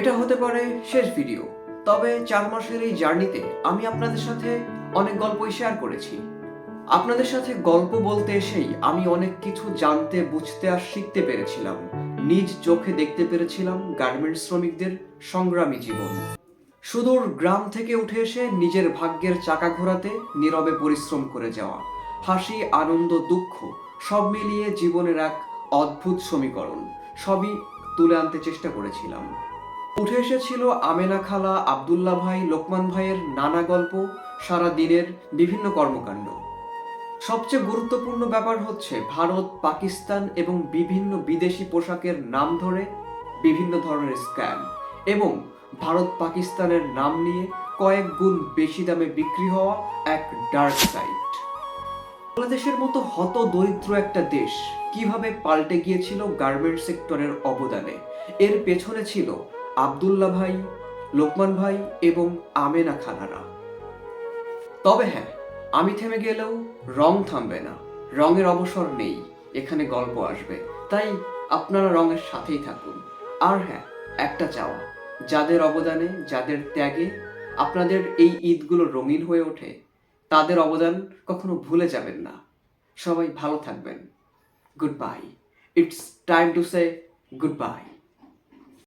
এটা হতে পারে শেষ ভিডিও, তবে 4 মাসের এই জার্নিতে আমি আপনাদের সাথে অনেক গল্পই শেয়ার করেছি। আপনাদের সাথে গল্প বলতে এসেই আমি অনেক কিছু জানতে, বুঝতে আর শিখতে পেরেছিলাম। নিজ চোখে দেখতে পেরেছিলাম গার্মেন্টস শ্রমিকদের সংগ্রামী জীবন। সুদূর গ্রাম থেকে উঠে এসে নিজের ভাগ্যের চাকা ঘোরাতে নীরবে পরিশ্রম করে যাওয়া, হাসি, আনন্দ, দুঃখ সব মিলিয়ে জীবনের এক অদ্ভুত সমীকরণ, সবই তুলে আনতে চেষ্টা করেছিলাম। উঠে এসেছিল আমেনা খালা, আব্দুল্লাহ ভাই, লোকমান ভাইয়ের নানা গল্প, সারা দিনের বিভিন্ন কর্মকাণ্ড। সবচেয়ে গুরুত্বপূর্ণ ব্যাপার হচ্ছে ভারত, পাকিস্তান এবং বিভিন্ন বিদেশি পোশাকের নাম ধরে বিভিন্ন ধরনের স্ক্যাম এবং ভারত পাকিস্তানের নাম নিয়ে কয়েক গুণ বেশি দামে বিক্রি হওয়া এক ডার্ক সাইট। বাংলাদেশের মতো হত দরিদ্র একটা দেশ কিভাবে পাল্টে গিয়েছিল গার্মেন্টস সেক্টরের অবদানে, এর পেছনে ছিল আব্দুল্লাহ ভাই, লোকমান ভাই এবং আমেনা খালারা। তবে হ্যাঁ, আমি থেমে গেলেও রং থামবে না, রঙের অবসর নেই, এখানে গল্প আসবে, তাই আপনারা রঙের সাথেই থাকুন। আর হ্যাঁ, একটা চাওয়া, যাদের অবদানে, যাদের ত্যাগে আপনাদের এই ঈদগুলো রঙিন হয়ে ওঠে, তাদের অবদান কখনো ভুলে যাবেন না। সবাই ভালো থাকবেন। Good bye. It's time to say good bye.